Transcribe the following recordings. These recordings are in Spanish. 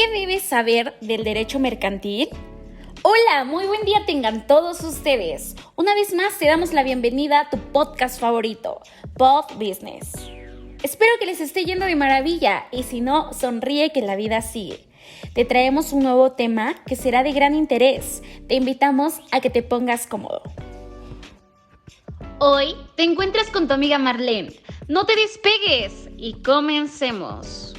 ¿Qué debes saber del derecho mercantil? Hola, muy buen día tengan todos ustedes. Una vez más te damos la bienvenida a tu podcast favorito, Pod Business. Espero que les esté yendo de maravilla y si no, sonríe que la vida sigue. Te traemos un nuevo tema que será de gran interés. Te invitamos a que te pongas cómodo. Hoy te encuentras con tu amiga Marlene. No te despegues y comencemos.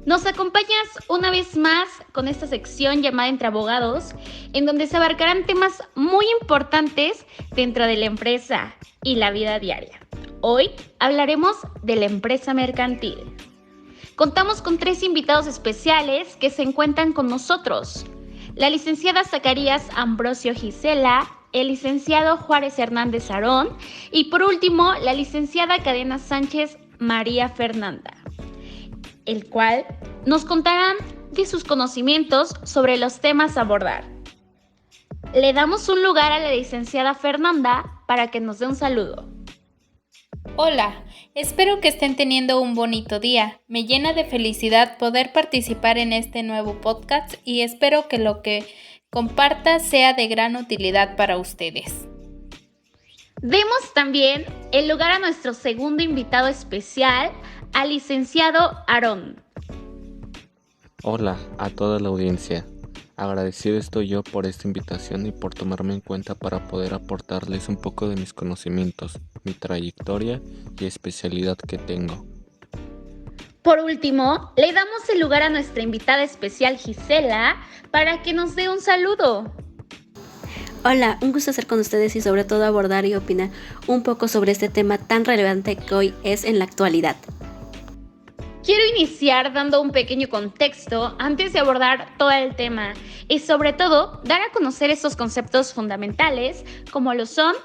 Nos acompañas una vez más con esta sección llamada Entre Abogados, en donde se abarcarán temas muy importantes dentro de la empresa y la vida diaria. Hoy hablaremos de la empresa mercantil. Contamos con 3 invitados especiales que se encuentran con nosotros. La licenciada Zacarías Ambrosio Gisela, el licenciado Juárez Hernández Aarón y por último la licenciada Cadena Sánchez María Fernanda, el cual nos contarán de sus conocimientos sobre los temas a abordar. Le damos un lugar a la licenciada Fernanda para que nos dé un saludo. Hola, espero que estén teniendo un bonito día. Me llena de felicidad poder participar en este nuevo podcast y espero que lo que comparta sea de gran utilidad para ustedes. Demos también el lugar a nuestro segundo invitado especial, al licenciado Aarón. Hola a toda la audiencia. Agradecido estoy yo por esta invitación y por tomarme en cuenta para poder aportarles un poco de mis conocimientos, mi trayectoria y especialidad que tengo. Por último, le damos el lugar a nuestra invitada especial Gisela para que nos dé un saludo. Hola, un gusto estar con ustedes y sobre todo abordar y opinar un poco sobre este tema tan relevante que hoy es en la actualidad. Quiero iniciar dando un pequeño contexto antes de abordar todo el tema y sobre todo dar a conocer estos conceptos fundamentales como lo son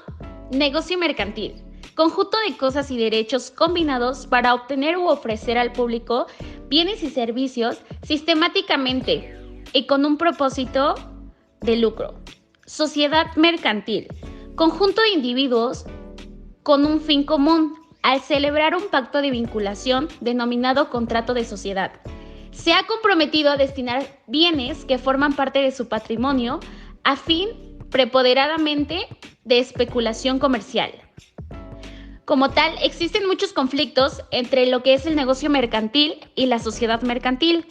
negocio mercantil, conjunto de cosas y derechos combinados para obtener u ofrecer al público bienes y servicios sistemáticamente y con un propósito de lucro. Sociedad mercantil, conjunto de individuos con un fin común. Al celebrar un pacto de vinculación denominado contrato de sociedad, se ha comprometido a destinar bienes que forman parte de su patrimonio a fin preponderantemente de especulación comercial. Como tal, existen muchos conflictos entre lo que es el negocio mercantil y la sociedad mercantil.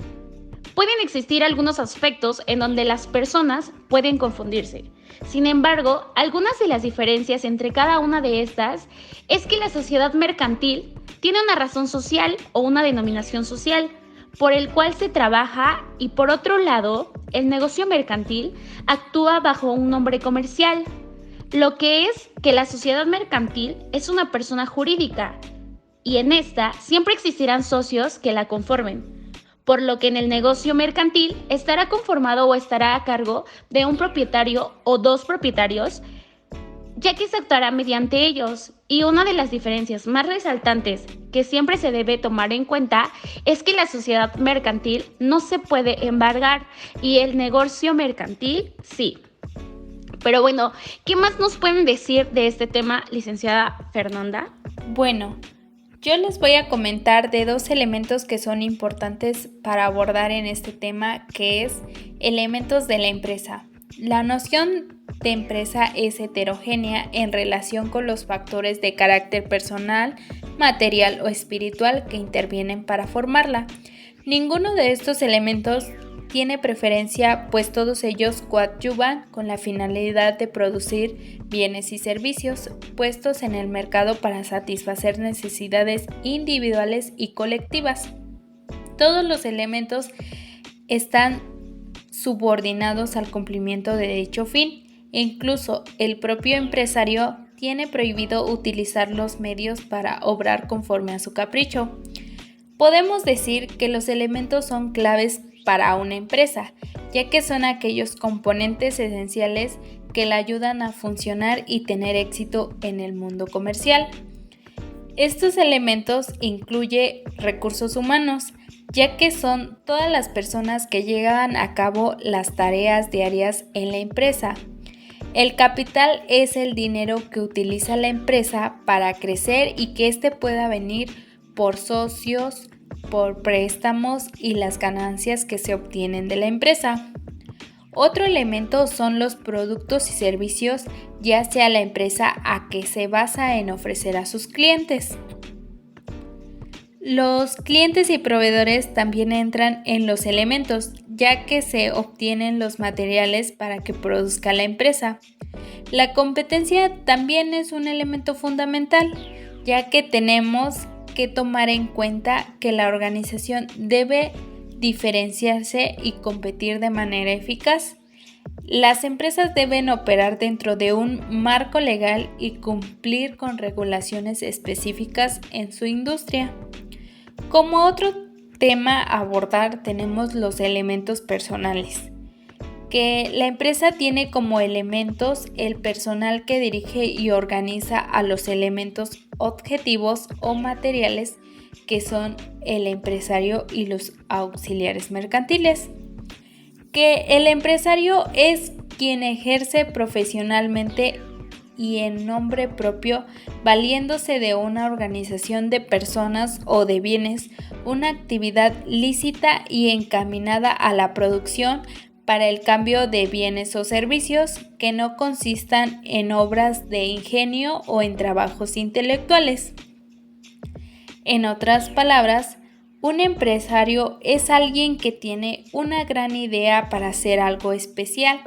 Pueden existir algunos aspectos en donde las personas pueden confundirse. Sin embargo, algunas de las diferencias entre cada una de estas es que la sociedad mercantil tiene una razón social o una denominación social por el cual se trabaja y por otro lado, el negocio mercantil actúa bajo un nombre comercial, lo que es que la sociedad mercantil es una persona jurídica y en esta siempre existirán socios que la conformen. Por lo que en el negocio mercantil estará conformado o estará a cargo de un propietario o 2 propietarios, ya que se actuará mediante ellos. Y una de las diferencias más resaltantes que siempre se debe tomar en cuenta es que la sociedad mercantil no se puede embargar y el negocio mercantil sí. Pero bueno, ¿qué más nos pueden decir de este tema, licenciada Fernanda? Bueno, yo les voy a comentar de 2 elementos que son importantes para abordar en este tema, que es elementos de la empresa. La noción de empresa es heterogénea en relación con los factores de carácter personal, material o espiritual que intervienen para formarla. Ninguno de estos elementos tiene preferencia, pues todos ellos coadyuvan con la finalidad de producir bienes y servicios puestos en el mercado para satisfacer necesidades individuales y colectivas. Todos los elementos están subordinados al cumplimiento de dicho fin. Incluso el propio empresario tiene prohibido utilizar los medios para obrar conforme a su capricho. Podemos decir que los elementos son claves para una empresa, ya que son aquellos componentes esenciales que la ayudan a funcionar y tener éxito en el mundo comercial. Estos elementos incluyen recursos humanos, ya que son todas las personas que llevan a cabo las tareas diarias en la empresa. El capital es el dinero que utiliza la empresa para crecer y que éste pueda venir por socios, por préstamos y las ganancias que se obtienen de la empresa. Otro elemento son los productos y servicios, ya sea la empresa a que se basa en ofrecer a sus clientes. Los clientes y proveedores también entran en los elementos, ya que se obtienen los materiales para que produzca la empresa. La competencia también es un elemento fundamental, ya que tenemos que tomar en cuenta que la organización debe diferenciarse y competir de manera eficaz. Las empresas deben operar dentro de un marco legal y cumplir con regulaciones específicas en su industria. Como otro tema a abordar tenemos los elementos personales, que la empresa tiene como elementos el personal que dirige y organiza a los elementos objetivos o materiales, que son el empresario y los auxiliares mercantiles. Que el empresario es quien ejerce profesionalmente y en nombre propio, valiéndose de una organización de personas o de bienes, una actividad lícita y encaminada a la producción para el cambio de bienes o servicios que no consistan en obras de ingenio o en trabajos intelectuales. En otras palabras, un empresario es alguien que tiene una gran idea para hacer algo especial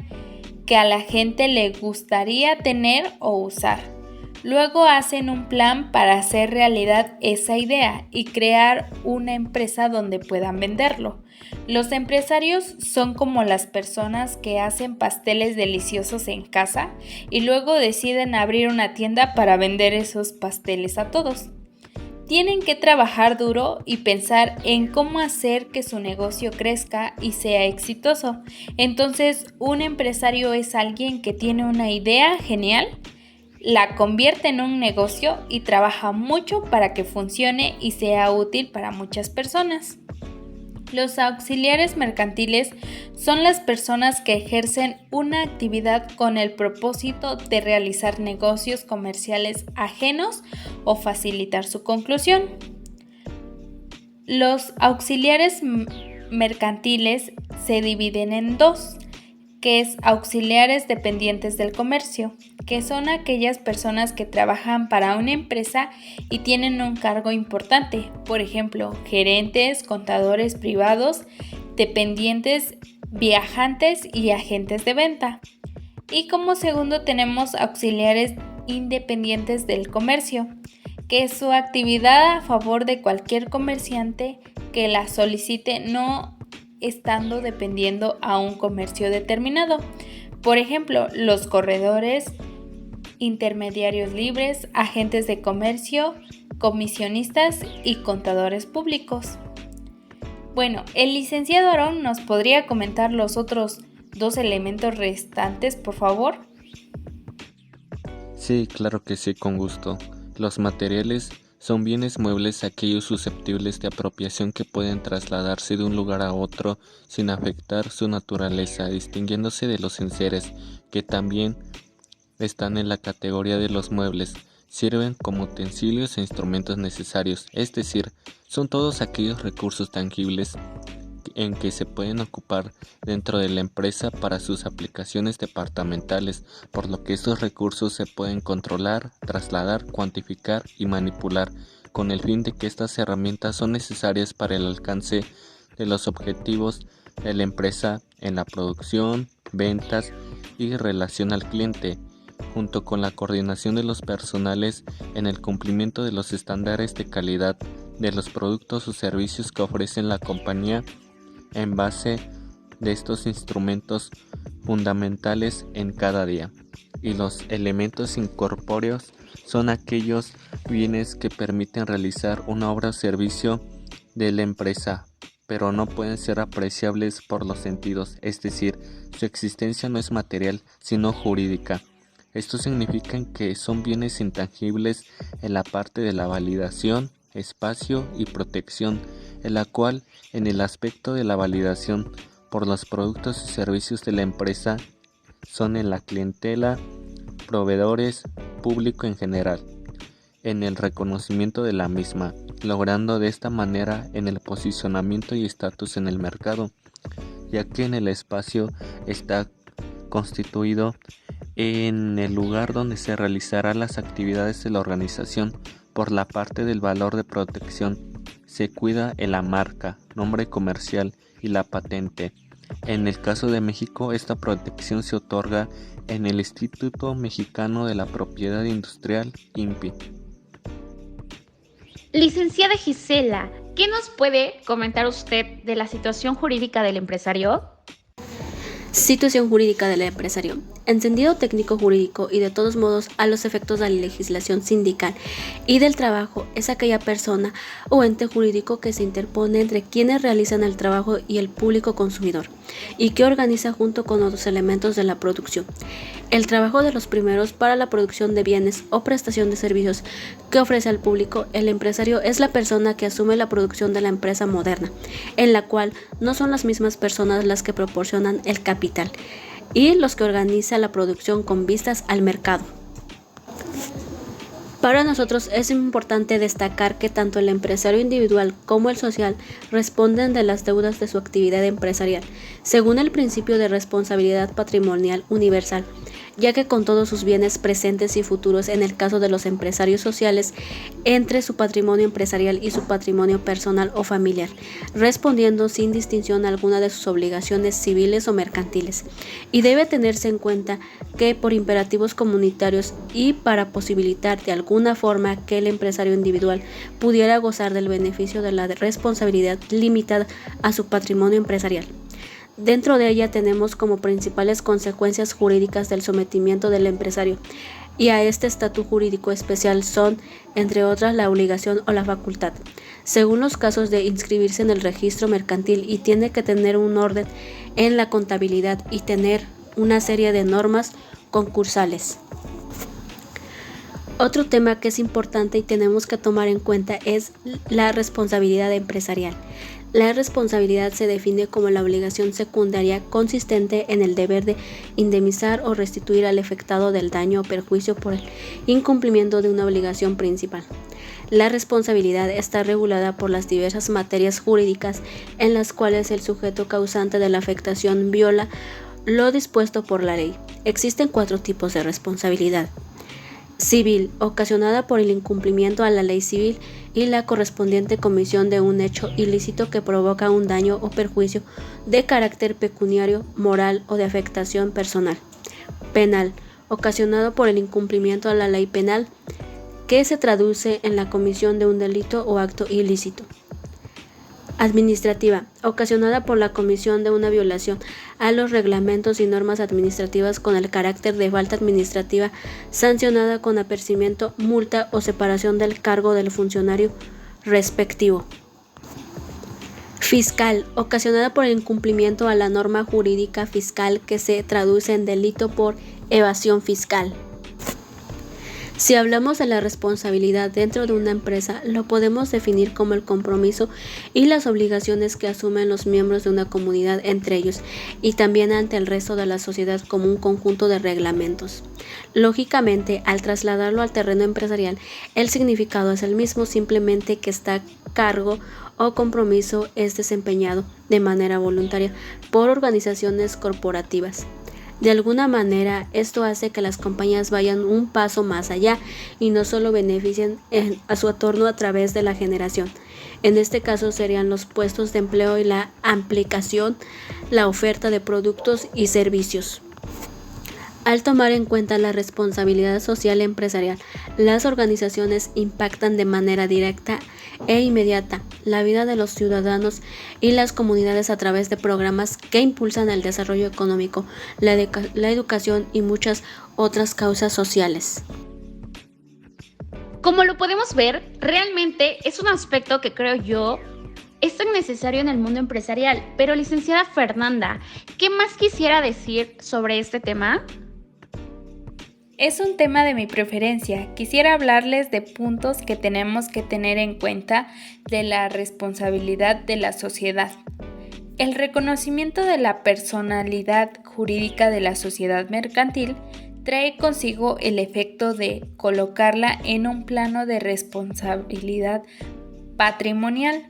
que a la gente le gustaría tener o usar. Luego hacen un plan para hacer realidad esa idea y crear una empresa donde puedan venderlo. Los empresarios son como las personas que hacen pasteles deliciosos en casa y luego deciden abrir una tienda para vender esos pasteles a todos. Tienen que trabajar duro y pensar en cómo hacer que su negocio crezca y sea exitoso. Entonces, un empresario es alguien que tiene una idea genial, la convierte en un negocio y trabaja mucho para que funcione y sea útil para muchas personas. Los auxiliares mercantiles son las personas que ejercen una actividad con el propósito de realizar negocios comerciales ajenos o facilitar su conclusión. Los auxiliares mercantiles se dividen en dos, que es auxiliares dependientes del comercio, que son aquellas personas que trabajan para una empresa y tienen un cargo importante, por ejemplo, gerentes, contadores privados, dependientes, viajantes y agentes de venta. Y como segundo tenemos auxiliares independientes del comercio, que es su actividad a favor de cualquier comerciante que la solicite, no estando dependiendo a un comercio determinado. Por ejemplo, los corredores, intermediarios libres, agentes de comercio, comisionistas y contadores públicos. Bueno, el licenciado Aarón nos podría comentar los otros dos elementos restantes, por favor. Sí, claro que sí, con gusto. Los materiales son bienes muebles, aquellos susceptibles de apropiación que pueden trasladarse de un lugar a otro sin afectar su naturaleza, distinguiéndose de los enseres, que también están en la categoría de los muebles. Sirven como utensilios e instrumentos necesarios, es decir, son todos aquellos recursos tangibles en que se pueden ocupar dentro de la empresa para sus aplicaciones departamentales, por lo que estos recursos se pueden controlar, trasladar, cuantificar y manipular, con el fin de que estas herramientas son necesarias para el alcance de los objetivos de la empresa en la producción, ventas y relación al cliente, junto con la coordinación de los personales en el cumplimiento de los estándares de calidad de los productos o servicios que ofrece la compañía en base de estos instrumentos fundamentales en cada día. Y los elementos incorpóreos son aquellos bienes que permiten realizar una obra o servicio de la empresa, pero no pueden ser apreciables por los sentidos, es decir, su existencia no es material, sino jurídica. Esto significa que son bienes intangibles en la parte de la validación, espacio y protección, en la cual, en el aspecto de la validación por los productos y servicios de la empresa, son en la clientela, proveedores, público en general. en el reconocimiento de la misma, logrando de esta manera en el posicionamiento y estatus en el mercado, ya que en el espacio está constituido en el lugar donde se realizarán las actividades de la organización. Por la parte del valor de protección, se cuida en la marca, nombre comercial y la patente. En el caso de México, esta protección se otorga en el Instituto Mexicano de la Propiedad Industrial, INPI. Licenciada Gisela, ¿qué nos puede comentar usted de la situación jurídica del empresario? Situación jurídica del empresario. En sentido técnico jurídico y de todos modos a los efectos de la legislación sindical y del trabajo, es aquella persona o ente jurídico que se interpone entre quienes realizan el trabajo y el público consumidor y que organiza junto con otros elementos de la producción el trabajo de los primeros para la producción de bienes o prestación de servicios que ofrece al público. El empresario es la persona que asume la producción de la empresa moderna, en la cual no son las mismas personas las que proporcionan el capital y los que organizan la producción con vistas al mercado. Para nosotros es importante destacar que tanto el empresario individual como el social responden de las deudas de su actividad empresarial, según el principio de responsabilidad patrimonial universal, ya que con todos sus bienes presentes y futuros, en el caso de los empresarios sociales, entre su patrimonio empresarial y su patrimonio personal o familiar, respondiendo sin distinción alguna de sus obligaciones civiles o mercantiles. Y debe tenerse en cuenta que por imperativos comunitarios y para posibilitar de alguna forma que el empresario individual pudiera gozar del beneficio de la responsabilidad limitada a su patrimonio empresarial. Dentro de ella tenemos como principales consecuencias jurídicas del sometimiento del empresario y a este estatus jurídico especial son, entre otras, la obligación o la facultad, según los casos, de inscribirse en el registro mercantil y tiene que tener un orden en la contabilidad y tener una serie de normas concursales. Otro tema que es importante y tenemos que tomar en cuenta es la responsabilidad empresarial. La responsabilidad se define como la obligación secundaria consistente en el deber de indemnizar o restituir al afectado del daño o perjuicio por el incumplimiento de una obligación principal. La responsabilidad está regulada por las diversas materias jurídicas en las cuales el sujeto causante de la afectación viola lo dispuesto por la ley. Existen 4 tipos de responsabilidad. Civil, ocasionada por el incumplimiento a la ley civil y la correspondiente comisión de un hecho ilícito que provoca un daño o perjuicio de carácter pecuniario, moral o de afectación personal. Penal, ocasionado por el incumplimiento a la ley penal que se traduce en la comisión de un delito o acto ilícito. Administrativa, ocasionada por la comisión de una violación a los reglamentos y normas administrativas con el carácter de falta administrativa, sancionada con apercibimiento, multa o separación del cargo del funcionario respectivo. Fiscal, ocasionada por el incumplimiento a la norma jurídica fiscal que se traduce en delito por evasión fiscal. Si hablamos de la responsabilidad dentro de una empresa, lo podemos definir como el compromiso y las obligaciones que asumen los miembros de una comunidad entre ellos y también ante el resto de la sociedad como un conjunto de reglamentos. Lógicamente, al trasladarlo al terreno empresarial, el significado es el mismo, simplemente que esta cargo o compromiso es desempeñado de manera voluntaria por organizaciones corporativas. De alguna manera, esto hace que las compañías vayan un paso más allá y no solo beneficien a su entorno a través de la generación. En este caso serían los puestos de empleo y la ampliación, la oferta de productos y servicios. Al tomar en cuenta la responsabilidad social empresarial, las organizaciones impactan de manera directa e inmediata la vida de los ciudadanos y las comunidades a través de programas que impulsan el desarrollo económico, la educación y muchas otras causas sociales. Como lo podemos ver, realmente es un aspecto que creo yo es tan necesario en el mundo empresarial. Pero licenciada Fernanda, ¿qué más quisiera decir sobre este tema? Es un tema de mi preferencia. Quisiera hablarles de puntos que tenemos que tener en cuenta de la responsabilidad de la sociedad. El reconocimiento de la personalidad jurídica de la sociedad mercantil trae consigo el efecto de colocarla en un plano de responsabilidad patrimonial,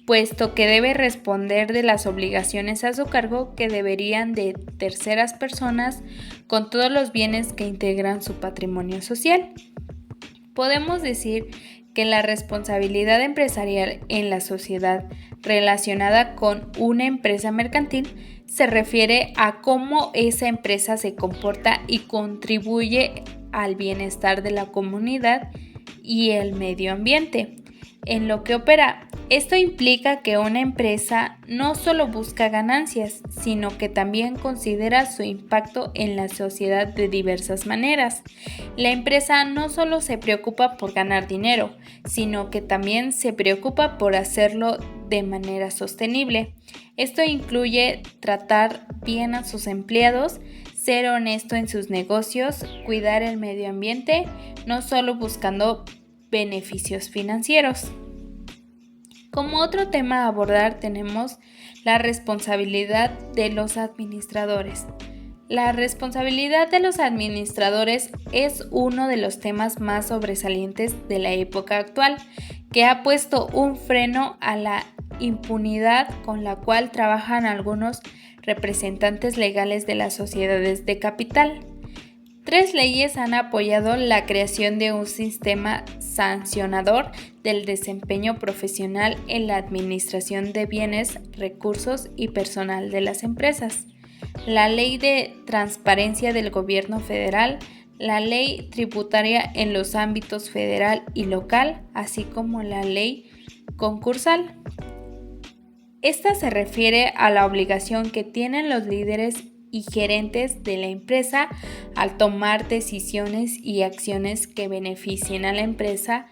puesto que debe responder de las obligaciones a su cargo que deberían de terceras personas con todos los bienes que integran su patrimonio social. Podemos decir que la responsabilidad empresarial en la sociedad relacionada con una empresa mercantil se refiere a cómo esa empresa se comporta y contribuye al bienestar de la comunidad y el medio ambiente en lo que opera. Esto implica que una empresa no solo busca ganancias, sino que también considera su impacto en la sociedad de diversas maneras. La empresa no solo se preocupa por ganar dinero, sino que también se preocupa por hacerlo de manera sostenible. Esto incluye tratar bien a sus empleados, ser honesto en sus negocios, cuidar el medio ambiente, no solo buscando beneficios financieros. Como otro tema a abordar tenemos la responsabilidad de los administradores. La responsabilidad de los administradores es uno de los temas más sobresalientes de la época actual, que ha puesto un freno a la impunidad con la cual trabajan algunos representantes legales de las sociedades de capital. 3 leyes han apoyado la creación de un sistema sancionador del desempeño profesional en la administración de bienes, recursos y personal de las empresas. La Ley de Transparencia del Gobierno Federal, la Ley Tributaria en los ámbitos federal y local, así como la Ley Concursal. Esta se refiere a la obligación que tienen los líderes y gerentes de la empresa al tomar decisiones y acciones que beneficien a la empresa,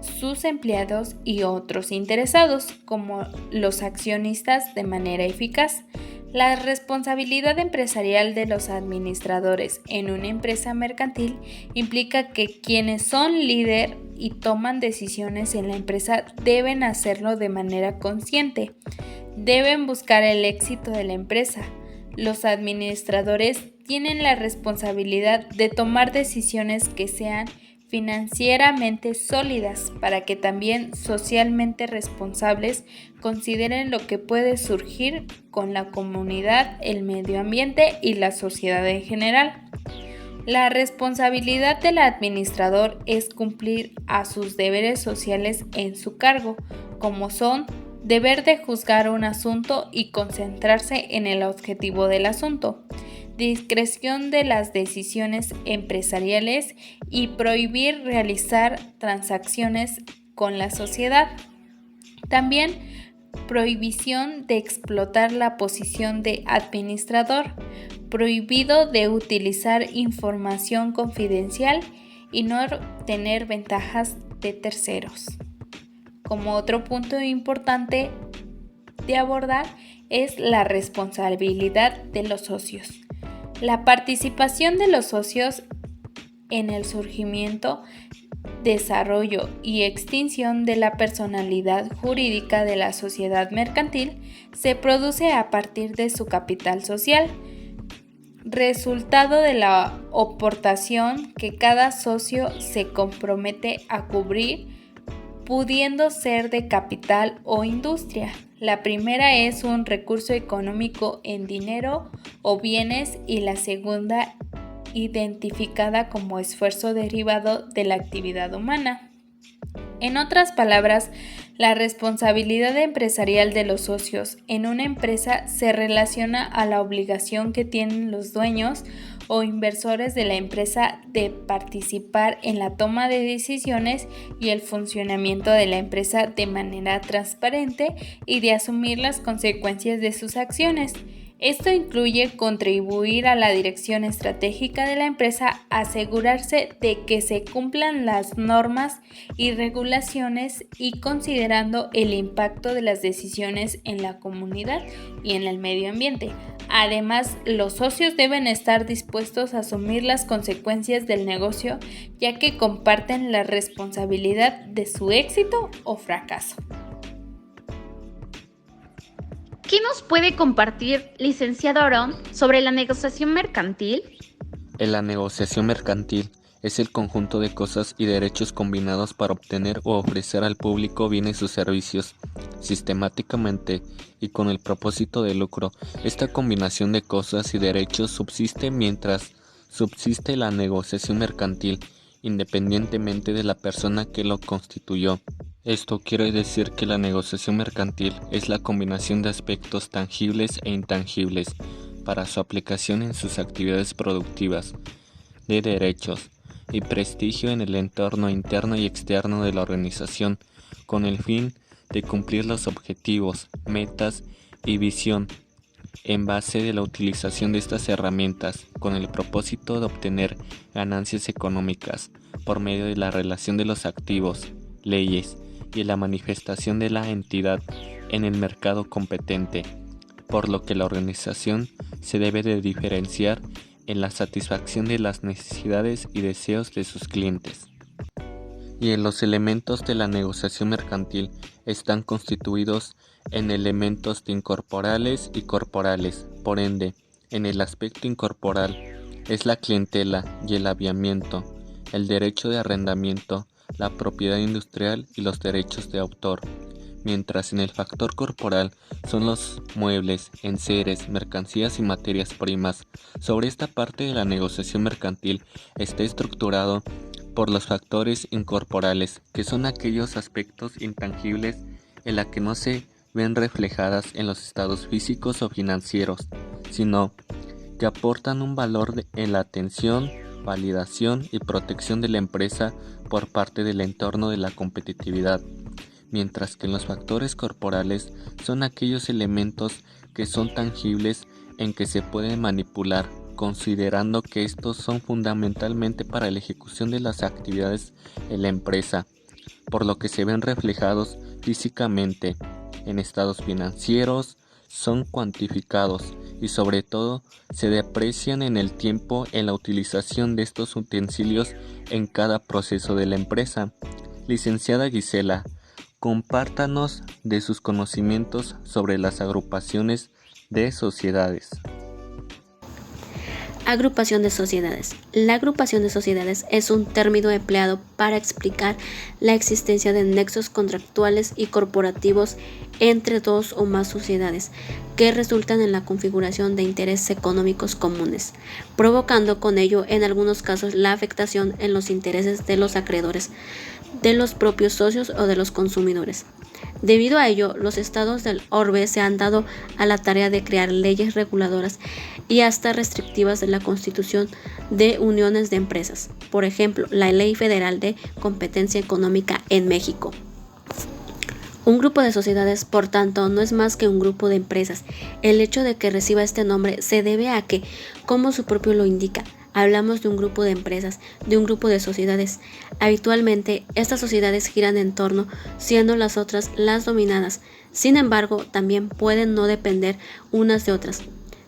sus empleados y otros interesados, como los accionistas, de manera eficaz. La responsabilidad empresarial de los administradores en una empresa mercantil implica que quienes son líder y toman decisiones en la empresa deben hacerlo de manera consciente. Deben buscar el éxito de la empresa. Los administradores tienen la responsabilidad de tomar decisiones que sean financieramente sólidas para que también socialmente responsables consideren lo que puede surgir con la comunidad, el medio ambiente y la sociedad en general. La responsabilidad del administrador es cumplir a sus deberes sociales en su cargo, como son deber de juzgar un asunto y concentrarse en el objetivo del asunto, discreción de las decisiones empresariales y prohibir realizar transacciones con la sociedad. También prohibición de explotar la posición de administrador, prohibido de utilizar información confidencial y no obtener ventajas de terceros. Como otro punto importante de abordar es la responsabilidad de los socios. La participación de los socios en el surgimiento, desarrollo y extinción de la personalidad jurídica de la sociedad mercantil se produce a partir de su capital social, resultado de la aportación que cada socio se compromete a cubrir, pudiendo ser de capital o industria. La primera es un recurso económico en dinero o bienes y la segunda identificada como esfuerzo derivado de la actividad humana. En otras palabras, la responsabilidad empresarial de los socios en una empresa se relaciona a la obligación que tienen los dueños o inversores de la empresa de participar en la toma de decisiones y el funcionamiento de la empresa de manera transparente y de asumir las consecuencias de sus acciones. Esto incluye contribuir a la dirección estratégica de la empresa, asegurarse de que se cumplan las normas y regulaciones y considerando el impacto de las decisiones en la comunidad y en el medio ambiente. Además, los socios deben estar dispuestos a asumir las consecuencias del negocio, ya que comparten la responsabilidad de su éxito o fracaso. ¿Qué nos puede compartir, licenciado Aarón, sobre la negociación mercantil? En la negociación mercantil es el conjunto de cosas y derechos combinados para obtener o ofrecer al público bienes o servicios sistemáticamente y con el propósito de lucro. Esta combinación de cosas y derechos subsiste mientras subsiste la negociación mercantil, independientemente de la persona que lo constituyó. Esto quiere decir que la negociación mercantil es la combinación de aspectos tangibles e intangibles para su aplicación en sus actividades productivas, de derechos y prestigio en el entorno interno y externo de la organización, con el fin de cumplir los objetivos, metas y visión en base de la utilización de estas herramientas, con el propósito de obtener ganancias económicas por medio de la relación de los activos, leyes y la manifestación de la entidad en el mercado competente, por lo que la organización se debe de diferenciar en la satisfacción de las necesidades y deseos de sus clientes. Y en los elementos de la negociación mercantil están constituidos en elementos incorporales y corporales. Por ende, en el aspecto incorporal es la clientela y el aviamiento, el derecho de arrendamiento, la propiedad industrial y los derechos de autor, mientras en el factor corporal son los muebles, enseres, mercancías y materias primas. Sobre esta parte de la negociación mercantil está estructurado por los factores incorporales, que son aquellos aspectos intangibles en la que no se ven reflejadas en los estados físicos o financieros, sino que aportan un valor en la atención, validación y protección de la empresa por parte del entorno de la competitividad, mientras que los factores corporales son aquellos elementos que son tangibles en que se pueden manipular, considerando que estos son fundamentalmente para la ejecución de las actividades en la empresa, por lo que se ven reflejados físicamente en estados financieros, son cuantificados y sobre todo se deprecian en el tiempo en la utilización de estos utensilios en cada proceso de la empresa. Licenciada Gisela, compártanos de sus conocimientos sobre las agrupaciones de sociedades. Agrupación de sociedades. La agrupación de sociedades es un término empleado para explicar la existencia de nexos contractuales y corporativos entre dos o más sociedades que resultan en la configuración de intereses económicos comunes, provocando con ello en algunos casos la afectación en los intereses de los acreedores, de los propios socios o de los consumidores. Debido a ello, los estados del orbe se han dado a la tarea de crear leyes reguladoras y hasta restrictivas de la constitución de uniones de empresas. Por ejemplo, la Ley Federal de Competencia Económica en México. Un grupo de sociedades, por tanto, no es más que un grupo de empresas. El hecho de que reciba este nombre se debe a que, como su propio lo indica, hablamos de un grupo de empresas, de un grupo de sociedades. Habitualmente, estas sociedades giran en torno, siendo las otras las dominadas. Sin embargo, también pueden no depender unas de otras,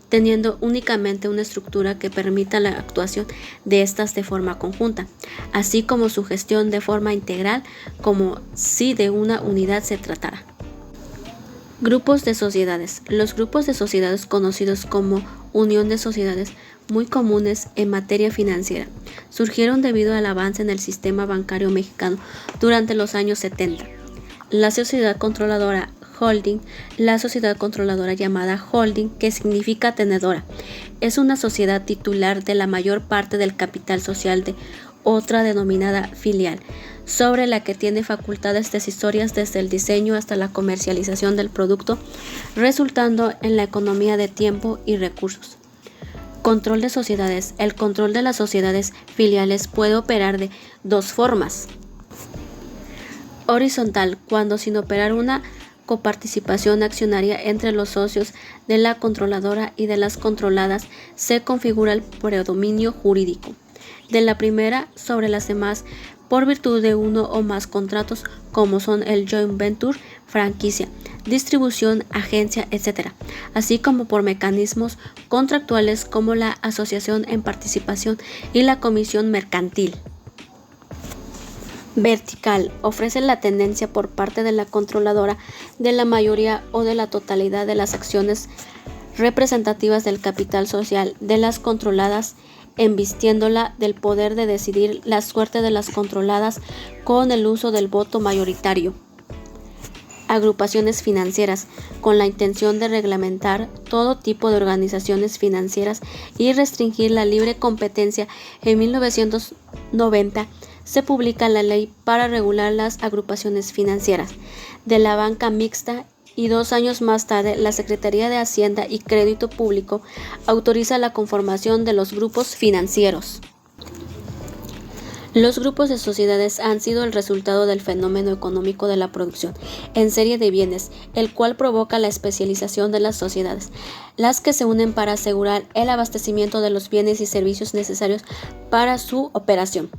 teniendo únicamente una estructura que permita la actuación de estas de forma conjunta, así como su gestión de forma integral, como si de una unidad se tratara. Grupos de sociedades. Los grupos de sociedades conocidos como unión de sociedades, muy comunes en materia financiera, surgieron debido al avance en el sistema bancario mexicano durante los años 70. La sociedad controladora holding, la sociedad controladora llamada holding, que significa tenedora, es una sociedad titular de la mayor parte del capital social de otra denominada filial, sobre la que tiene facultades decisorias desde el diseño hasta la comercialización del producto, resultando en la economía de tiempo y recursos. Control de sociedades. El control de las sociedades filiales puede operar de dos formas. Horizontal, cuando sin operar una coparticipación accionaria entre los socios de la controladora y de las controladas se configura el predominio jurídico de la primera sobre las demás por virtud de uno o más contratos como son el joint venture, franquicia, distribución, agencia, etc., así como por mecanismos contractuales como la asociación en participación y la comisión mercantil. Vertical, ofrece la tendencia por parte de la controladora de la mayoría o de la totalidad de las acciones representativas del capital social de las controladas embistiéndola del poder de decidir la suerte de las controladas con el uso del voto mayoritario. Agrupaciones financieras, con la intención de reglamentar todo tipo de organizaciones financieras y restringir la libre competencia. En 1990 se publica la Ley para regular las agrupaciones financieras de la banca mixta y 2 años más tarde la Secretaría de Hacienda y Crédito Público autoriza la conformación de los grupos financieros. Los grupos de sociedades han sido el resultado del fenómeno económico de la producción en serie de bienes, el cual provoca la especialización de las sociedades, las que se unen para asegurar el abastecimiento de los bienes y servicios necesarios para su operación.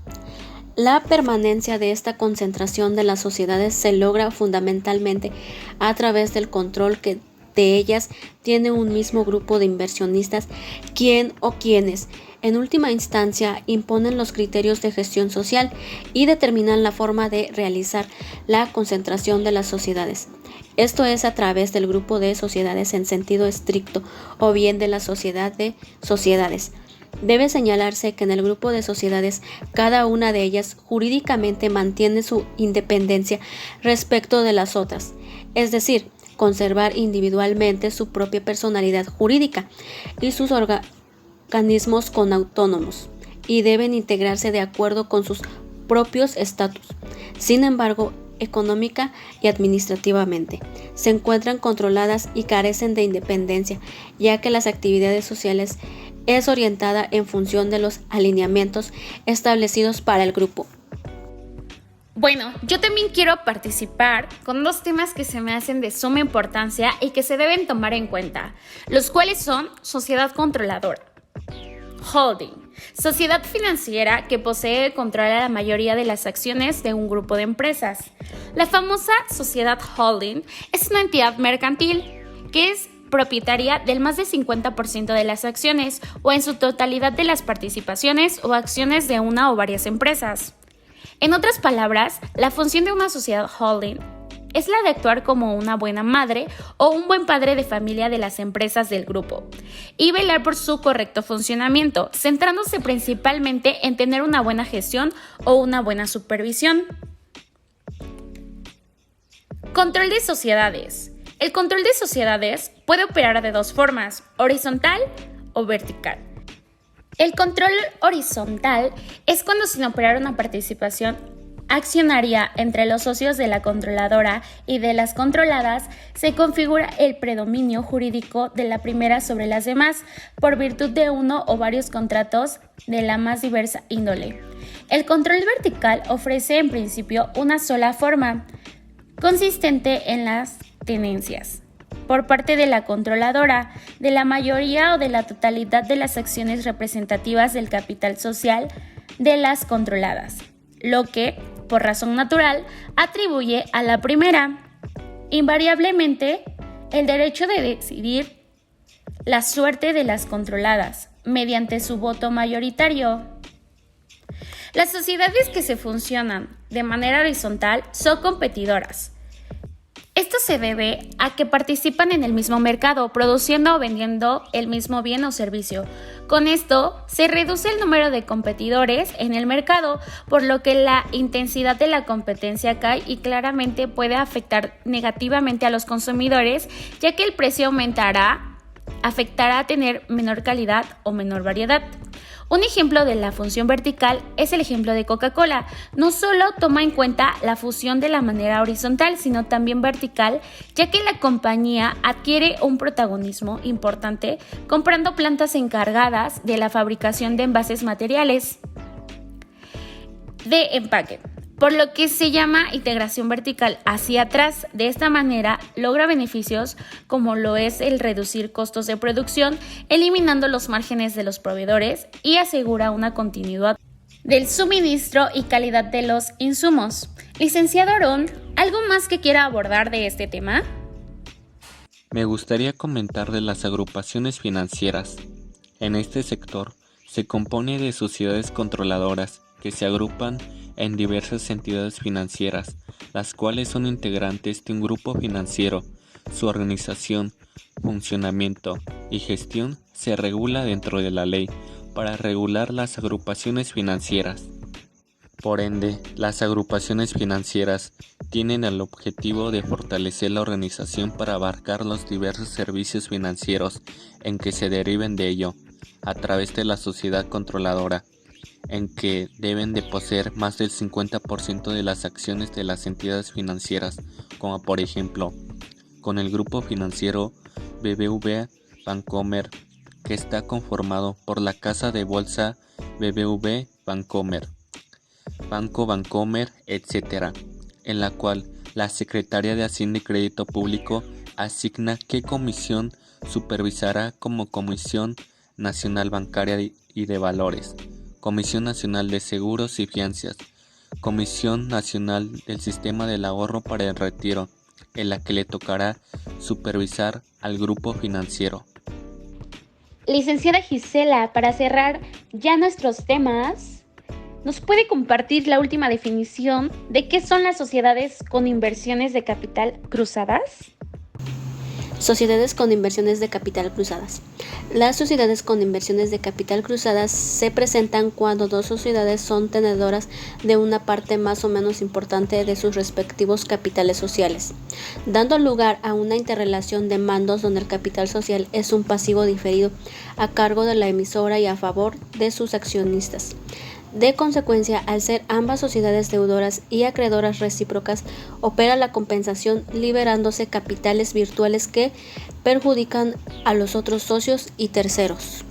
La permanencia de esta concentración de las sociedades se logra fundamentalmente a través del control que de ellas tiene un mismo grupo de inversionistas, quien o quienes, en última instancia, imponen los criterios de gestión social y determinan la forma de realizar la concentración de las sociedades. Esto es a través del grupo de sociedades en sentido estricto o bien de la sociedad de sociedades. Debe señalarse que en el grupo de sociedades, cada una de ellas jurídicamente mantiene su independencia respecto de las otras, es decir, conservar individualmente su propia personalidad jurídica y sus organismos autónomos, y deben integrarse de acuerdo con sus propios estatus. Sin embargo, económica y administrativamente, se encuentran controladas y carecen de independencia, ya que las actividades sociales es orientada en función de los alineamientos establecidos para el grupo. Bueno, yo también quiero participar con 2 temas que se me hacen de suma importancia y que se deben tomar en cuenta, los cuales son sociedad controladora, holding, sociedad financiera que posee y controla la mayoría de las acciones de un grupo de empresas. La famosa sociedad holding es una entidad mercantil que es propietaria del más del 50% de las acciones o en su totalidad de las participaciones o acciones de una o varias empresas. En otras palabras, la función de una sociedad holding es la de actuar como una buena madre o un buen padre de familia de las empresas del grupo y velar por su correcto funcionamiento, centrándose principalmente en tener una buena gestión o una buena supervisión. Control de sociedades. El control de sociedades puede operar de 2 formas, horizontal o vertical. El control horizontal es cuando, sin operar una participación accionaria entre los socios de la controladora y de las controladas, se configura el predominio jurídico de la primera sobre las demás por virtud de uno o varios contratos de la más diversa índole. El control vertical ofrece en principio una sola forma, consistente en las tenencias por parte de la controladora de la mayoría o de la totalidad de las acciones representativas del capital social de las controladas, lo que, por razón natural, atribuye a la primera, invariablemente, el derecho de decidir la suerte de las controladas mediante su voto mayoritario. Las sociedades que se funcionan de manera horizontal son competidoras. Esto se debe a que participan en el mismo mercado, produciendo o vendiendo el mismo bien o servicio. Con esto, se reduce el número de competidores en el mercado, por lo que la intensidad de la competencia cae y claramente puede afectar negativamente a los consumidores, ya que el precio afectará a tener menor calidad o menor variedad. Un ejemplo de la función vertical es el ejemplo de Coca-Cola. No solo toma en cuenta la fusión de la manera horizontal, sino también vertical, ya que la compañía adquiere un protagonismo importante comprando plantas encargadas de la fabricación de envases materiales de empaque, por lo que se llama integración vertical hacia atrás. De esta manera logra beneficios como lo es el reducir costos de producción, eliminando los márgenes de los proveedores y asegura una continuidad del suministro y calidad de los insumos. Licenciado Aarón, ¿algo más que quiera abordar de este tema? Me gustaría comentar de las agrupaciones financieras. En este sector se compone de sociedades controladoras que se agrupan en diversas entidades financieras, las cuales son integrantes de un grupo financiero. Su organización, funcionamiento y gestión se regula dentro de la ley, para regular las agrupaciones financieras. Por ende, las agrupaciones financieras tienen el objetivo de fortalecer la organización para abarcar los diversos servicios financieros en que se deriven de ello, a través de la sociedad controladora, en que deben de poseer más del 50% de las acciones de las entidades financieras, como por ejemplo, con el grupo financiero BBVA Bancomer, que está conformado por la casa de bolsa BBV Bancomer, Banco Bancomer, etc., en la cual la Secretaría de Hacienda y Crédito Público asigna qué comisión supervisará como Comisión Nacional Bancaria y de Valores, Comisión Nacional de Seguros y Fianzas, Comisión Nacional del Sistema del Ahorro para el Retiro, en la que le tocará supervisar al grupo financiero. Licenciada Gisela, para cerrar ya nuestros temas, ¿nos puede compartir la última definición de qué son las sociedades con inversiones de capital cruzadas? Sociedades con inversiones de capital cruzadas. Las sociedades con inversiones de capital cruzadas se presentan cuando dos sociedades son tenedoras de una parte más o menos importante de sus respectivos capitales sociales, dando lugar a una interrelación de mandos donde el capital social es un pasivo diferido a cargo de la emisora y a favor de sus accionistas. De consecuencia, al ser ambas sociedades deudoras y acreedoras recíprocas, opera la compensación liberándose capitales virtuales que perjudican a los otros socios y terceros.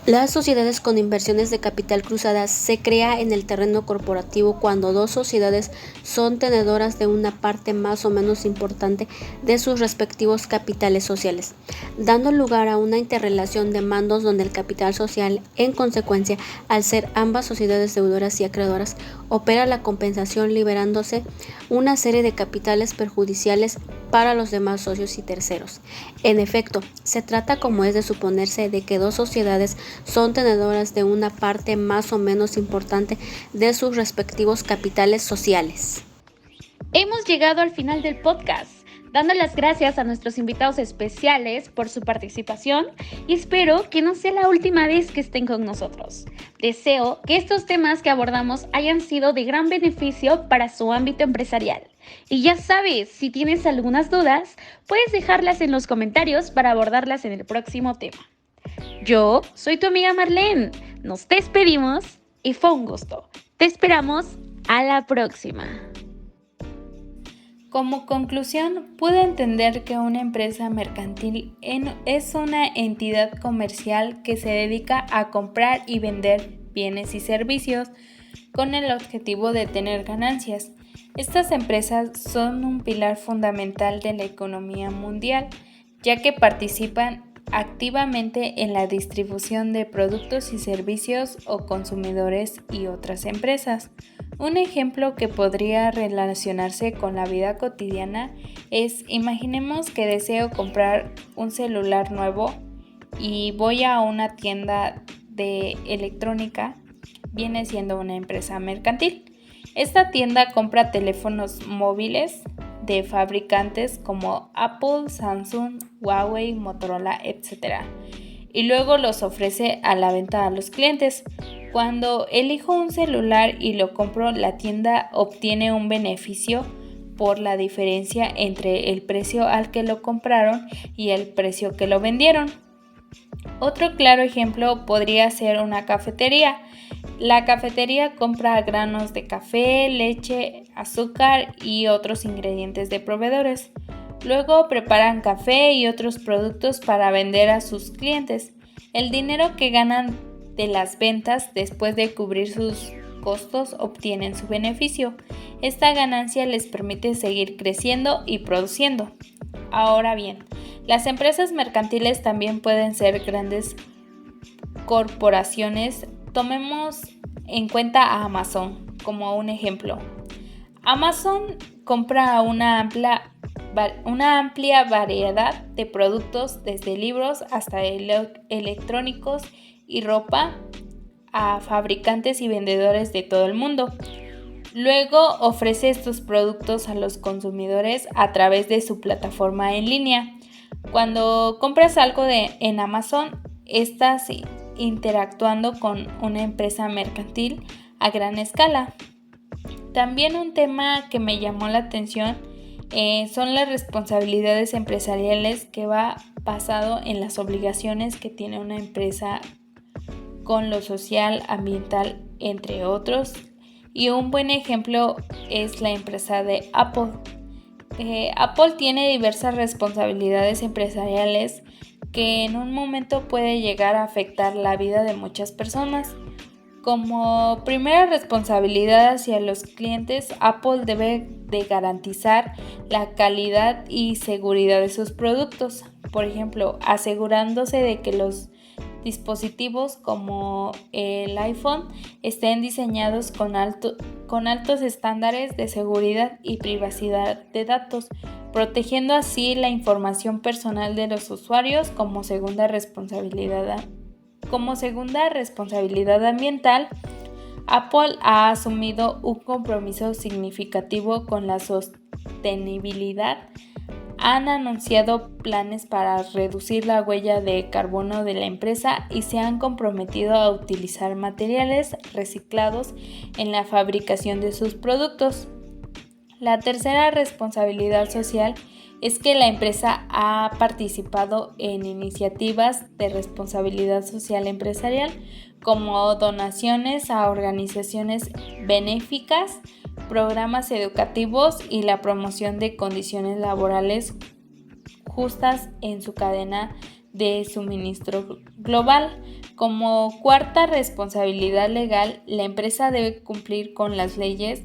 Las sociedades con inversiones de capital cruzadas se crea en el terreno corporativo cuando dos sociedades son tenedoras de una parte más o menos importante de sus respectivos capitales sociales, dando lugar a una interrelación de mandos donde el capital social, en consecuencia, al ser ambas sociedades deudoras y acreedoras, opera la compensación liberándose una serie de capitales perjudiciales para los demás socios y terceros. En efecto, se trata, como es de suponerse, de que dos sociedades son tenedoras de una parte más o menos importante de sus respectivos capitales sociales. Hemos llegado al final del podcast, dando las gracias a nuestros invitados especiales por su participación y espero que no sea la última vez que estén con nosotros. Deseo que estos temas que abordamos hayan sido de gran beneficio para su ámbito empresarial. Y ya sabes, si tienes algunas dudas, puedes dejarlas en los comentarios para abordarlas en el próximo tema. Yo soy tu amiga Marlene, nos despedimos y fue un gusto. Te esperamos a la próxima. Como conclusión, pude entender que una empresa mercantil es una entidad comercial que se dedica a comprar y vender bienes y servicios con el objetivo de tener ganancias. Estas empresas son un pilar fundamental de la economía mundial, ya que participan activamente en la distribución de productos y servicios o consumidores y otras empresas. Un ejemplo que podría relacionarse con la vida cotidiana es, imaginemos que deseo comprar un celular nuevo y voy a una tienda de electrónica, viene siendo una empresa mercantil. Esta tienda compra teléfonos móviles de fabricantes como Apple, Samsung, Huawei, Motorola, etc. Y luego los ofrece a la venta a los clientes. Cuando elijo un celular y lo compro, la tienda obtiene un beneficio por la diferencia entre el precio al que lo compraron y el precio que lo vendieron. Otro claro ejemplo podría ser una cafetería. La cafetería compra granos de café, leche, azúcar y otros ingredientes de proveedores. Luego preparan café y otros productos para vender a sus clientes. El dinero que ganan de las ventas después de cubrir sus costos obtienen su beneficio. Esta ganancia les permite seguir creciendo y produciendo. Ahora bien, las empresas mercantiles también pueden ser grandes corporaciones. Tomemos en cuenta a Amazon como un ejemplo. Amazon compra una amplia variedad de productos, desde libros hasta electrónicos y ropa, a fabricantes y vendedores de todo el mundo. Luego ofrece estos productos a los consumidores a través de su plataforma en línea. Cuando compras algo en Amazon, estas interactuando con una empresa mercantil a gran escala. También un tema que me llamó la atención son las responsabilidades empresariales, que va basado en las obligaciones que tiene una empresa con lo social, ambiental, entre otros. Y un buen ejemplo es la empresa de Apple. Apple tiene diversas responsabilidades empresariales que en un momento puede llegar a afectar la vida de muchas personas. Como primera responsabilidad hacia los clientes, Apple debe de garantizar la calidad y seguridad de sus productos. Por ejemplo, asegurándose de que los dispositivos como el iPhone estén diseñados con altos estándares de seguridad y privacidad de datos, protegiendo así la información personal de los usuarios. Como segunda responsabilidad ambiental, Apple ha asumido un compromiso significativo con la sostenibilidad. Han anunciado planes para reducir la huella de carbono de la empresa y se han comprometido a utilizar materiales reciclados en la fabricación de sus productos. La tercera responsabilidad social es que la empresa ha participado en iniciativas de responsabilidad social empresarial, como donaciones a organizaciones benéficas, programas educativos y la promoción de condiciones laborales justas en su cadena de suministro global. Como cuarta responsabilidad legal, la empresa debe cumplir con las leyes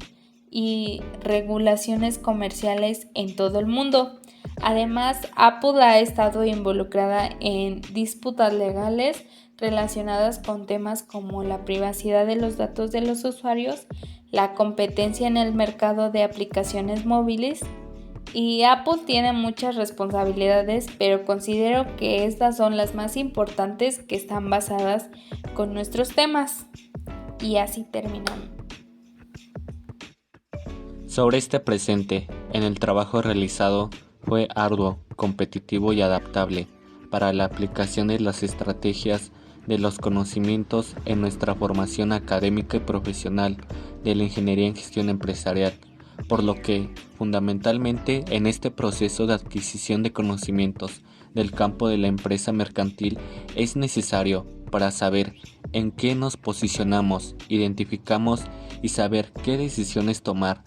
y regulaciones comerciales en todo el mundo. Además, Apple ha estado involucrada en disputas legales relacionadas con temas como la privacidad de los datos de los usuarios, la competencia en el mercado de aplicaciones móviles, y Apple tiene muchas responsabilidades, pero considero que estas son las más importantes, que están basadas con nuestros temas. Y así terminamos. Sobre este presente, en el trabajo realizado fue arduo, competitivo y adaptable para la aplicación de las estrategias de los conocimientos en nuestra formación académica y profesional de la ingeniería en gestión empresarial, por lo que, fundamentalmente, en este proceso de adquisición de conocimientos del campo de la empresa mercantil es necesario para saber en qué nos posicionamos, identificamos y saber qué decisiones tomar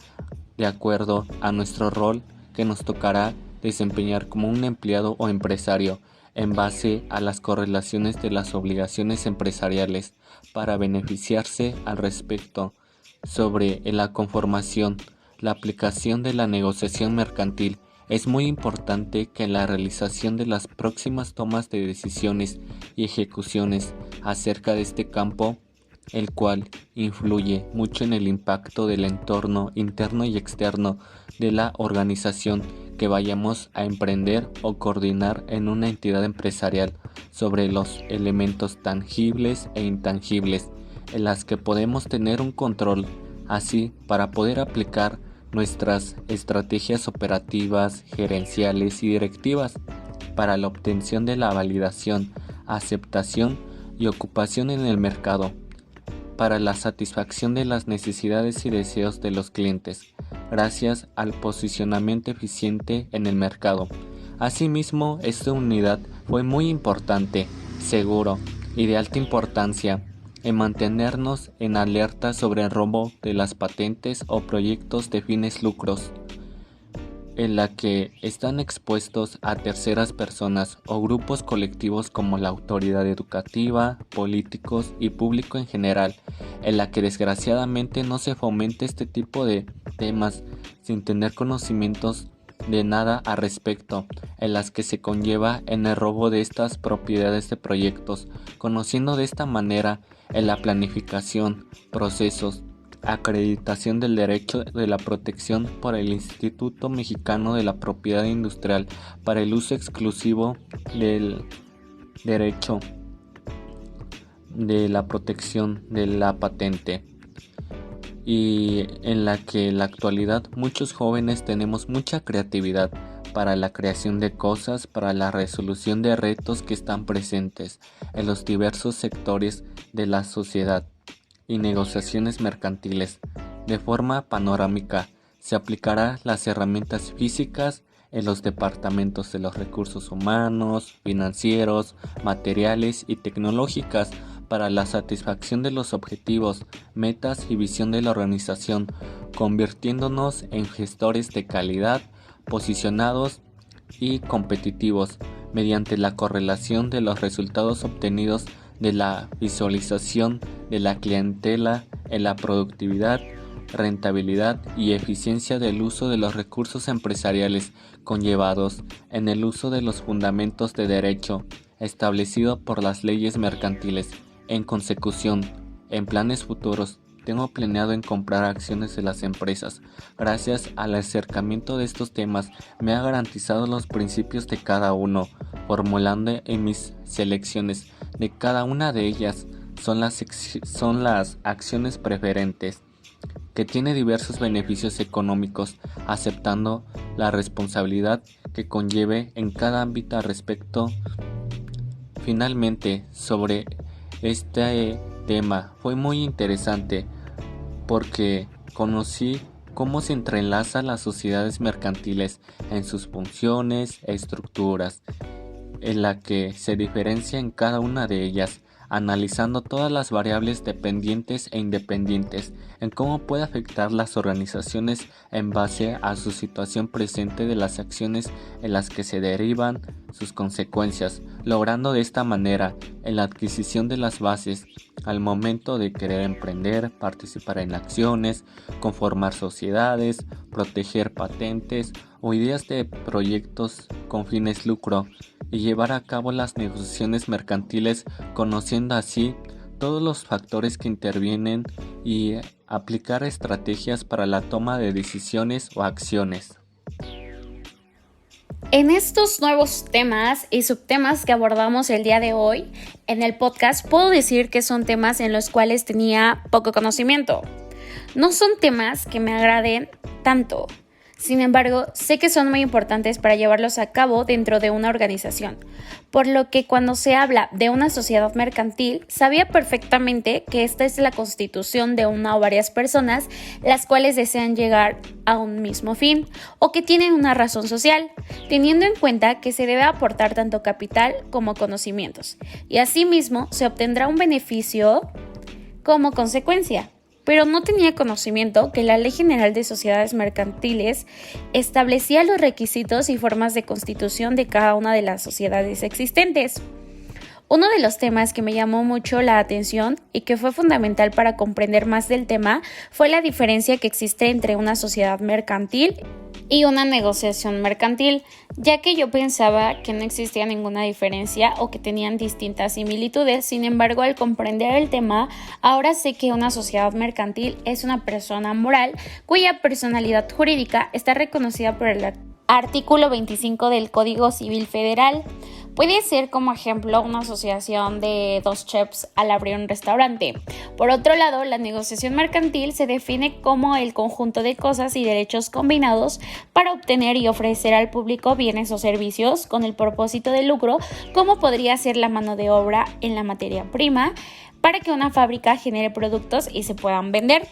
de acuerdo a nuestro rol que nos tocará desempeñar como un empleado o empresario en base a las correlaciones de las obligaciones empresariales para beneficiarse al respecto. Sobre la conformación, la aplicación de la negociación mercantil, es muy importante que en la realización de las próximas tomas de decisiones y ejecuciones acerca de este campo, el cual influye mucho en el impacto del entorno interno y externo de la organización que vayamos a emprender o coordinar en una entidad empresarial, sobre los elementos tangibles e intangibles en las que podemos tener un control, así para poder aplicar nuestras estrategias operativas, gerenciales y directivas para la obtención de la validación, aceptación y ocupación en el mercado, para la satisfacción de las necesidades y deseos de los clientes, gracias al posicionamiento eficiente en el mercado. Asimismo, esta unidad fue muy importante, seguro y de alta importancia en mantenernos en alerta sobre el robo de las patentes o proyectos de fines lucros, en la que están expuestos a terceras personas o grupos colectivos como la autoridad educativa, políticos y público en general, en la que desgraciadamente no se fomente este tipo de temas sin tener conocimientos de nada al respecto, en las que se conlleva en el robo de estas propiedades de proyectos, conociendo de esta manera en la planificación, procesos, acreditación del derecho de la protección por el Instituto Mexicano de la Propiedad Industrial para el uso exclusivo del derecho de la protección de la patente, y en la que en la actualidad muchos jóvenes tenemos mucha creatividad para la creación de cosas, para la resolución de retos que están presentes en los diversos sectores de la sociedad y negociaciones mercantiles. De forma panorámica, se aplicará las herramientas físicas en los departamentos de los recursos humanos, financieros, materiales y tecnológicas para la satisfacción de los objetivos, metas y visión de la organización, convirtiéndonos en gestores de calidad, posicionados y competitivos, mediante la correlación de los resultados obtenidos de la visualización de la clientela en la productividad, rentabilidad y eficiencia del uso de los recursos empresariales conllevados en el uso de los fundamentos de derecho establecido por las leyes mercantiles. En consecución, en planes futuros, tengo planeado en comprar acciones de las empresas. Gracias al acercamiento de estos temas, me ha garantizado los principios de cada uno, formulando en mis selecciones de cada una de ellas son las acciones preferentes, que tiene diversos beneficios económicos, aceptando la responsabilidad que conlleve en cada ámbito al respecto. Finalmente, sobre este tema fue muy interesante porque conocí cómo se entrelazan las sociedades mercantiles en sus funciones e estructuras, en la que se diferencia en cada una de ellas, analizando todas las variables dependientes e independientes, en cómo puede afectar las organizaciones en base a su situación presente de las acciones en las que se derivan sus consecuencias, logrando de esta manera en la adquisición de las bases al momento de querer emprender, participar en acciones, conformar sociedades, proteger patentes o ideas de proyectos con fines lucro y llevar a cabo las negociaciones mercantiles, conociendo así todos los factores que intervienen y aplicar estrategias para la toma de decisiones o acciones. En estos nuevos temas y subtemas que abordamos el día de hoy en el podcast, puedo decir que son temas en los cuales tenía poco conocimiento. No son temas que me agraden tanto. Sin embargo, sé que son muy importantes para llevarlos a cabo dentro de una organización, por lo que cuando se habla de una sociedad mercantil, sabía perfectamente que esta es la constitución de una o varias personas las cuales desean llegar a un mismo fin o que tienen una razón social, teniendo en cuenta que se debe aportar tanto capital como conocimientos, y asimismo se obtendrá un beneficio como consecuencia. Pero no tenía conocimiento que la Ley General de Sociedades Mercantiles establecía los requisitos y formas de constitución de cada una de las sociedades existentes. Uno de los temas que me llamó mucho la atención y que fue fundamental para comprender más del tema fue la diferencia que existe entre una sociedad mercantil y una negociación mercantil, ya que yo pensaba que no existía ninguna diferencia o que tenían distintas similitudes. Sin embargo, al comprender el tema, ahora sé que una sociedad mercantil es una persona moral cuya personalidad jurídica está reconocida por el artículo 25 del Código Civil Federal. Puede ser como ejemplo una asociación de dos chefs al abrir un restaurante. Por otro lado, la negociación mercantil se define como el conjunto de cosas y derechos combinados para obtener y ofrecer al público bienes o servicios con el propósito de lucro, como podría ser la mano de obra en la materia prima, para que una fábrica genere productos y se puedan vender.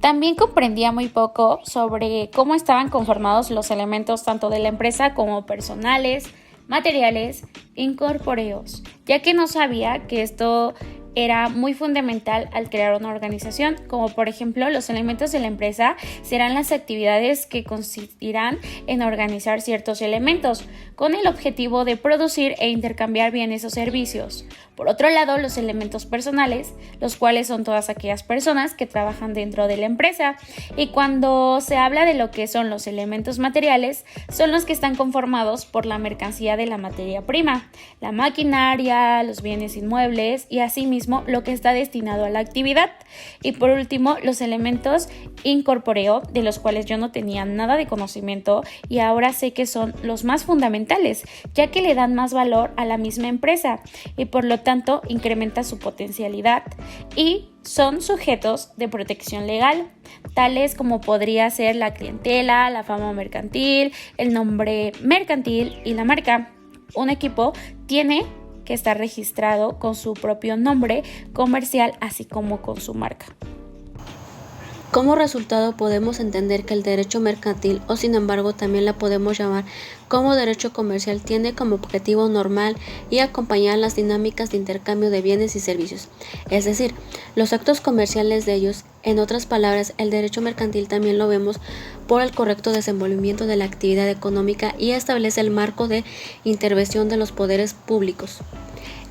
También comprendía muy poco sobre cómo estaban conformados los elementos tanto de la empresa como personales, materiales, incorpóreos, ya que no sabía que esto era muy fundamental al crear una organización, como por ejemplo los elementos de la empresa serán las actividades que consistirán en organizar ciertos elementos con el objetivo de producir e intercambiar bienes o servicios. Por otro lado, los elementos personales, los cuales son todas aquellas personas que trabajan dentro de la empresa, y cuando se habla de lo que son los elementos materiales, son los que están conformados por la mercancía de la materia prima, la maquinaria, los bienes inmuebles y asimismo mismo lo que está destinado a la actividad. Y por último, los elementos incorporeo, de los cuales yo no tenía nada de conocimiento y ahora sé que son los más fundamentales, ya que le dan más valor a la misma empresa y por lo tanto incrementa su potencialidad y son sujetos de protección legal, tales como podría ser la clientela, la fama mercantil, el nombre mercantil y la marca. Un equipo tiene que estar registrado con su propio nombre comercial, así como con su marca. Como resultado podemos entender que el derecho mercantil, o sin embargo también la podemos llamar como derecho comercial, tiene como objetivo normal y acompañar las dinámicas de intercambio de bienes y servicios, es decir, los actos comerciales de ellos. En otras palabras, el derecho mercantil también lo vemos por el correcto desenvolvimiento de la actividad económica y establece el marco de intervención de los poderes públicos.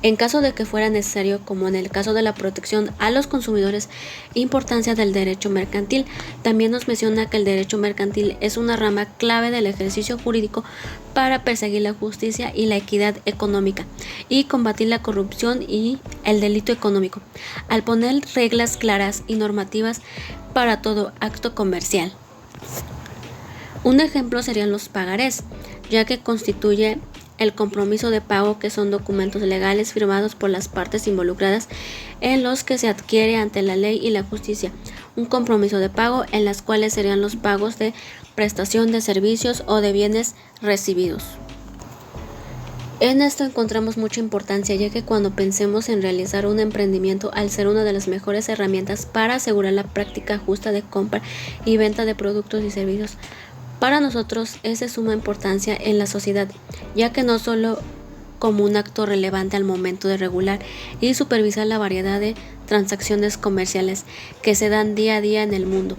En caso de que fuera necesario, como en el caso de la protección a los consumidores, importancia del derecho mercantil, también nos menciona que el derecho mercantil es una rama clave del ejercicio jurídico para perseguir la justicia y la equidad económica y combatir la corrupción y el delito económico, al poner reglas claras y normativas para todo acto comercial. Un ejemplo serían los pagarés, ya que constituye el compromiso de pago, que son documentos legales firmados por las partes involucradas en los que se adquiere ante la ley y la justicia un compromiso de pago, en las cuales serían los pagos de prestación de servicios o de bienes recibidos. En esto encontramos mucha importancia, ya que cuando pensemos en realizar un emprendimiento, al ser una de las mejores herramientas para asegurar la práctica justa de compra y venta de productos y servicios, para nosotros es de suma importancia en la sociedad, ya que no solo como un acto relevante al momento de regular y supervisar la variedad de transacciones comerciales que se dan día a día en el mundo,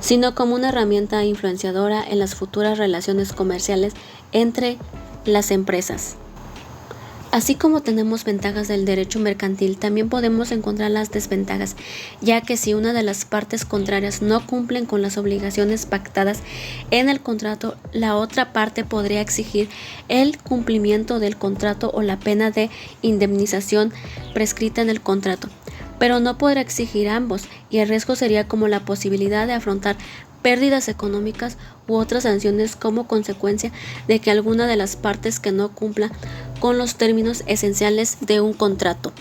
sino como una herramienta influenciadora en las futuras relaciones comerciales entre las empresas. Así como tenemos ventajas del derecho mercantil, también podemos encontrar las desventajas, ya que si una de las partes contrarias no cumplen con las obligaciones pactadas en el contrato, la otra parte podría exigir el cumplimiento del contrato o la pena de indemnización prescrita en el contrato, pero no podrá exigir ambos, y el riesgo sería como la posibilidad de afrontar pérdidas económicas u otras sanciones como consecuencia de que alguna de las partes que no cumpla con los términos esenciales de un contrato.